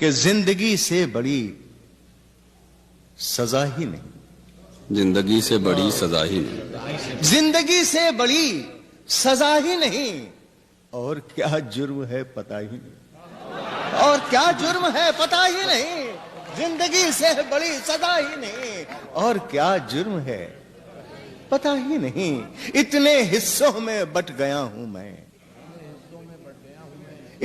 کہ زندگی سے بڑی سزا ہی نہیں. زندگی سے بڑی سزا ہی نہیں. زندگی سے بڑی سزا ہی نہیں. اور کیا جرم ہے پتہ ہی نہیں. اور کیا جرم ہے پتہ ہی نہیں. زندگی سے بڑی سزا ہی نہیں. اور کیا جرم ہے پتہ ہی نہیں. اتنے حصوں میں بٹ گیا ہوں میں.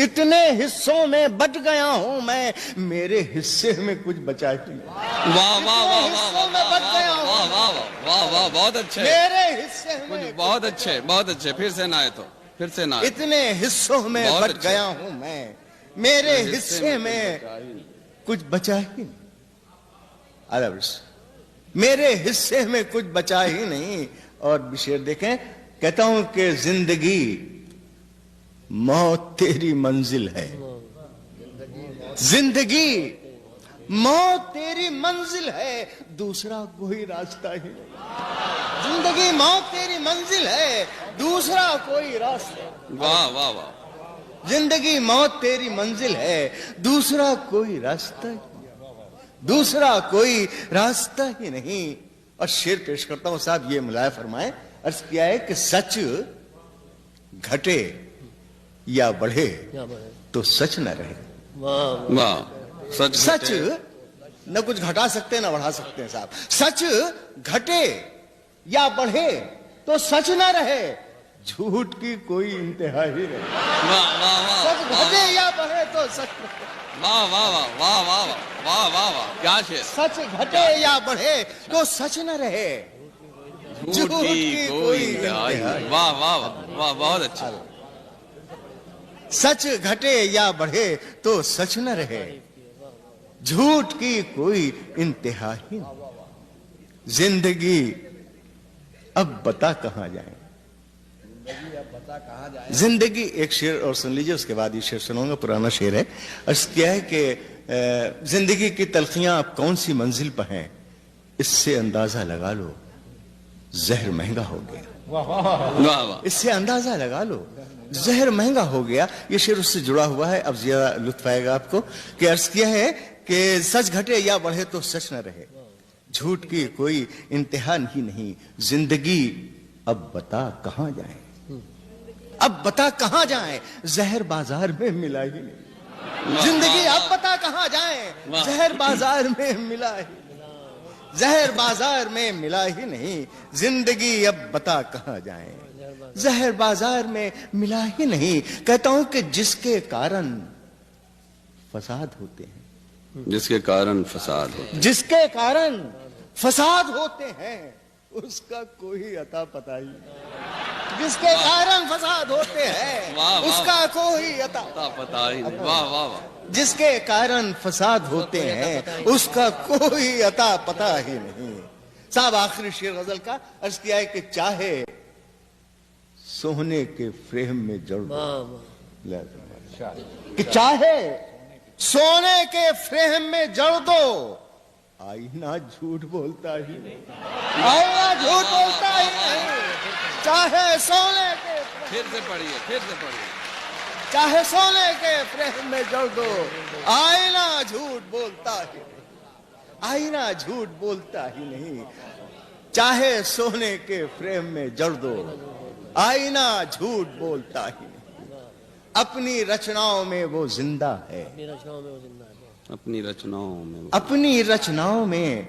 اتنے حصوں میں بٹ گیا ہوں میں. میرے حصے میں کچھ بچا ہی نہیں. واہ واہ واہ حصوں میں بٹ گیا ہوں. واہ واہ واہ واہ بہت اچھے. میرے حصے میں بہت اچھے بہت اچھے. پھر سے نہ آئے تو پھر سے نہ آئے. اتنے حصوں میں بٹ گیا ہوں میں. میرے حصے میں کچھ بچا ہی نہیں. میرے حصے میں کچھ بچا ہی نہیں. اور شعر دیکھیں, کہتا ہوں کہ زندگی موت تیری منزل ہے. زندگی موت تیری منزل ہے, دوسرا کوئی راستہ ہی نہیں. زندگی موت تیری منزل ہے, دوسرا کوئی راستہ. واہ واہ واہ. زندگی موت تیری منزل ہے, دوسرا کوئی راستہ ہی, دوسرا کوئی راستہ ہی نہیں. اور شعر پیش کرتا ہوں صاحب, یہ ملاحظہ فرمائیں. عرض کیا ہے کہ سچ گھٹے یا بڑھے تو سچ نہ رہے. واہ. سچ نہ کچھ گھٹا سکتے نہ بڑھا سکتے ہیں صاحب. سچ گھٹے یا بڑھے تو سچ نہ رہے, جھوٹ کی کوئی انتہا ہی نہیں. سچ گھٹے یا بڑھے تو سچ نہ رہے. واہ واہ واہ واہ واہ واہ واہ واہ. کیا شعر. سچ گھٹے یا بڑھے تو سچ نہ رہے, جھوٹ کی کوئی انتہا ہی نہیں. واہ واہ واہ واہ بہت اچھا. سچ گھٹے یا بڑھے تو سچ نہ رہے, جھوٹ کی کوئی انتہا ہی نہیں. زندگی اب بتا کہاں جائیں. زندگی. ایک شعر اور سن لیجئے, اس کے بعد یہ شعر سنوں گا, پرانا شعر ہے. عرض کیا ہے کہ زندگی کی تلخیاں اب کون سی منزل پر ہیں, اس سے اندازہ لگا لو زہر مہنگا ہو گیا. واہ واہ. اس سے اندازہ لگا لو زہر مہنگا ہو گیا. یہ شعر اس سے جڑا ہوا ہے, اب زیادہ لطف آئے گا آپ کو. کہ عرض کیا ہے کہ سچ گھٹے یا بڑھے تو سچ نہ رہے, جھوٹ کی کوئی انتہا ہی نہیں. زندگی اب بتا کہاں جائیں. اب بتا کہاں جائیں, زہر بازار میں ملا ہی نہیں. زندگی اب بتا کہاں جائیں, زہر بازار میں ملا ہی, زہر بازار میں ملا ہی نہیں. زندگی اب بتا کہاں جائیں, زہر بازار میں ملا ہی نہیں. کہتا ہوں کہ جس کے کارن فساد ہوتے ہیں, جس کے کارن فساد ہوتے. جس کے کارن فساد ہوتے ہیں, اس کا کوئی عطا پتہ ہی نہیں. جس کے کارن فساد ہوتے ہیں, اس کا کوئی عطا پتہ ہی نہیں. واہ واہ واہ. جس کے کارن فساد ہوتے ہیں, اس کا کوئی عطا پتہ ہی نہیں. صاحب آخری شعر غزل کا عرض کیا ہے کہ چاہے سونے کے فریم میں جڑ دو, کہ چاہے سونے کے فریم میں جڑ دو, آئینہ جھوٹ بولتا ہی نہیں. آئینہ جھوٹ بولتا ہی نہیں. چاہے سونے کے, پھر سے پڑھیے پھر سے پڑھیے. چاہے سونے کے فریم میں جڑ دو, آئینہ جھوٹ بولتا ہی نہیں. آئینہ جھوٹ بولتا ہی نہیں. چاہے سونے کے فریم میں جڑ دو, آئینہ جھوٹ بولتا ہی نہیں. اپنی رچناؤں میں وہ زندہ ہے, اپنی رچناؤں میں, اپنی رچناؤں میں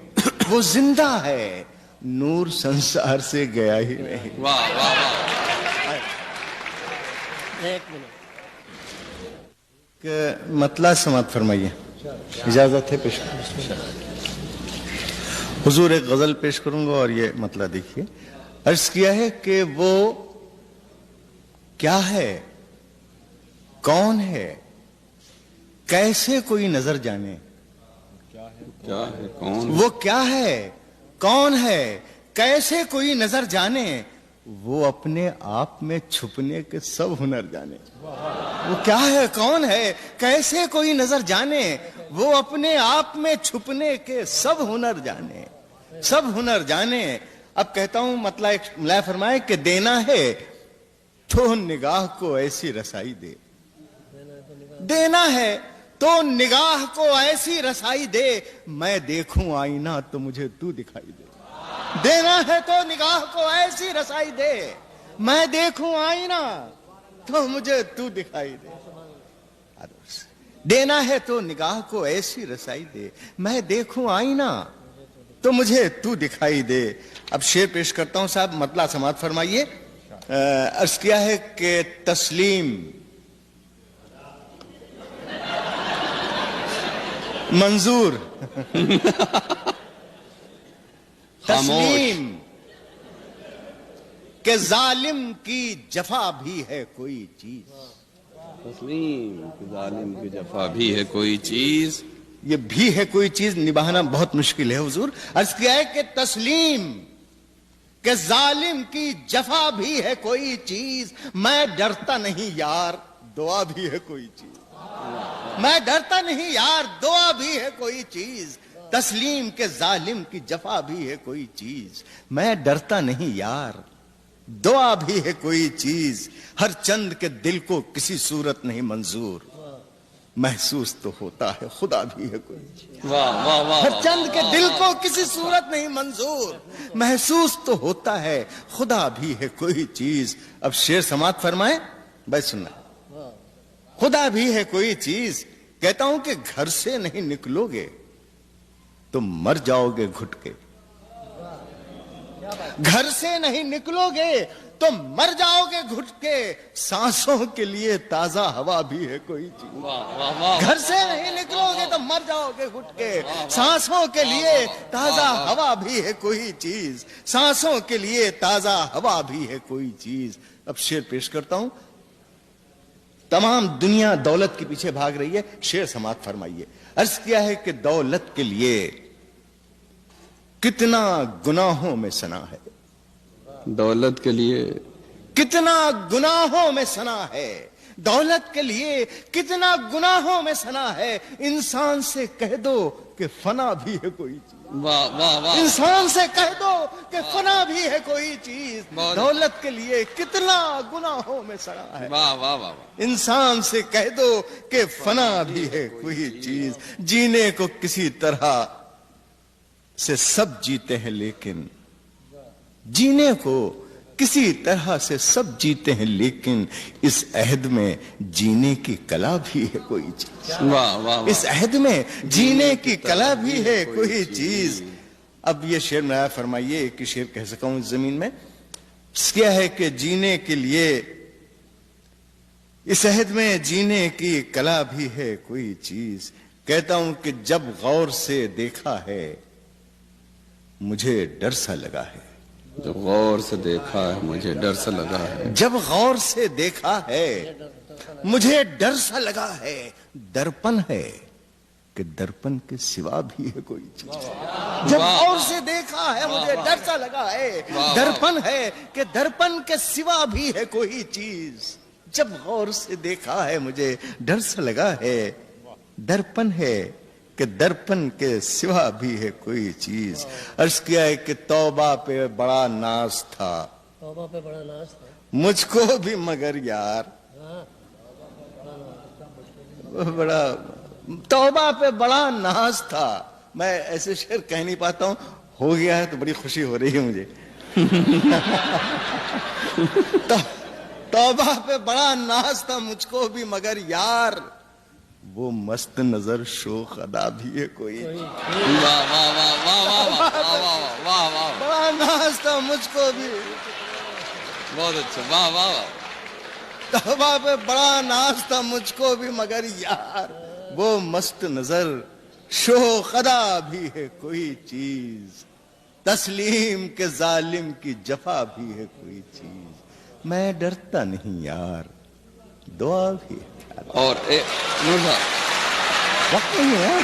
وہ زندہ ہے, نور سنسار سے گیا ہی نہیں. واہ واہ واہ. کہ مطلع سماعت فرمائیے, اجازت ہے پیش. حضور ایک غزل پیش کروں گا اور یہ مطلع دیکھیے. عرض کیا ہے کہ وہ کیا ہے, کون ہے, کیسے کوئی نظر جانے. کیا ہے کون, وہ کیا ہے, کون ہے, کیسے کوئی نظر جانے, وہ اپنے آپ میں چھپنے کے سب ہنر جانے. وہ کیا ہے, کون ہے, کیسے کوئی نظر جانے, وہ اپنے آپ میں چھپنے کے سب ہنر جانے, سب ہنر جانے. اب کہتا ہوں مطلب ایک ملا فرمائے کہ دینا ہے تو نگاہ کو ایسی رسائی دے. دینا ہے تو نگاہ کو ایسی رسائی دے، میں دیکھوں آئینہ تو مجھے تو دکھائی دے. دینا ہے تو نگاہ کو ایسی رسائی دے، میں دیکھوں آئینہ تو مجھے تو دکھائی دے. دینا ہے تو نگاہ کو ایسی رسائی دے، میں دیکھوں آئینہ تو مجھے تو دکھائی دے. اب شعر پیش کرتا ہوں صاحب، مطلع سماعت فرمائیے. عرض کیا ہے کہ تسلیم منظور تسلیم کہ ظالم کی جفا بھی ہے کوئی چیز. تسلیم کہ ظالم کی جفا بھی ہے کوئی چیز. یہ بھی ہے کوئی چیز نبھانا بہت مشکل ہے حضور. عرض کیا ہے کہ تسلیم کہ ظالم کی جفا بھی ہے کوئی چیز، میں ڈرتا نہیں یار دعا بھی ہے کوئی چیز. میں ڈرتا نہیں یار دعا بھی ہے کوئی چیز. تسلیم کے ظالم کی جفا بھی ہے کوئی چیز، میں ڈرتا نہیں یار دعا بھی ہے کوئی چیز. ہر چند کے دل کو کسی صورت نہیں منظور، محسوس تو ہوتا ہے خدا بھی ہے کوئی چیز. واہ واہ واہ. ہر چند کے دل کو کسی صورت نہیں منظور، محسوس تو ہوتا ہے خدا بھی ہے کوئی چیز. اب شعر سماعت فرمائیں بھائی سننا. خدا بھی ہے کوئی چیز، کہتا ہوں کہ گھر سے نہیں نکلو گے تو مر جاؤ گے گھٹ کے. گھر سے نہیں نکلو گے تو مر جاؤ گے گھٹ کے، سانسوں کے لیے تازہ ہوا بھی ہے کوئی چیز. واہ واہ واہ. گھر سے نہیں نکلو گے تو مر جاؤ گے گھٹ کے، سانسوں کے لیے تازہ ہوا بھی ہے کوئی چیز. سانسوں کے لیے تازہ ہوا بھی ہے کوئی چیز. اب شعر پیش کرتا ہوں. تمام دنیا دولت کے پیچھے بھاگ رہی ہے، شعر سماعت فرمائیے. عرض کیا ہے کہ دولت کے لیے کتنا گناہوں میں سنا ہے، دولت کے لیے کتنا گناہوں میں سنا ہے. دولت کے لیے کتنا گناہوں میں سنا ہے، انسان سے کہہ دو کہ فنا بھی ہے کوئی چیز. واہ واہ واہ. انسان سے کہہ دو کہ فنا بھی ہے کوئی چیز. دولت کے لیے کتنا گناہوں میں سنا ہے، واہ واہ واہ. انسان سے کہہ دو کہ فنا بھی ہے کوئی چیز. جینے کو کسی طرح سے سب جیتے ہیں لیکن، جینے کو کسی طرح سے سب جیتے ہیں لیکن اس عہد میں جینے کی کلا بھی ہے کوئی چیز. واہ واہ. اس عہد میں جینے کی کلا بھی ہے کوئی چیز. اب یہ شعر میں فرمائیے ایک شعر کہہ سکا ہوں اس زمین میں. کیا ہے کہ جینے کے لیے اس عہد میں جینے کی کلا بھی ہے کوئی چیز. کہتا ہوں کہ جب غور سے دیکھا ہے مجھے ڈر سا لگا ہے. جب غور سے دیکھا ہے مجھے ڈر سا لگا ہے. جب غور سے دیکھا ہے مجھے ڈر سا لگا ہے. درپن ہے کہ درپن کے سوا بھی ہے کوئی چیز. جب غور سے دیکھا ہے مجھے ڈر سا لگا ہے. درپن ہے کہ درپن کے سوا بھی ہے کوئی چیز. جب غور سے دیکھا ہے مجھے ڈر سا لگا ہے. درپن ہے کہ درپن کے سوا بھی ہے کوئی چیز. عرض کیا ہے کہ توبہ پہ بڑا ناز تھا، توبہ پہ بڑا ناز تھا مجھ کو بھی مگر یار. بڑا توبہ پہ بڑا ناز تھا. میں ایسے شعر کہہ نہیں پاتا ہوں، ہو گیا ہے تو بڑی خوشی ہو رہی ہے مجھے. توبہ پہ بڑا ناز تھا مجھ کو بھی مگر یار، وہ مست نظر شوخ ادا بھی ہے کوئی. واہ واہ واہ واہ واہ واہ واہ. بڑا ناز تھا مجھ کو بھی. بہت اچھا. واہ واہ واہ. توبہ پہ بڑا ناز تھا مجھ کو بھی مگر یار، وہ مست نظر شوخ ادا بھی ہے کوئی چیز. تسلیم کے ظالم کی جفا بھی ہے کوئی چیز. میں ڈرتا نہیں یار دعا بھی ہے. اور نور صاحب وقت نہیں ہے.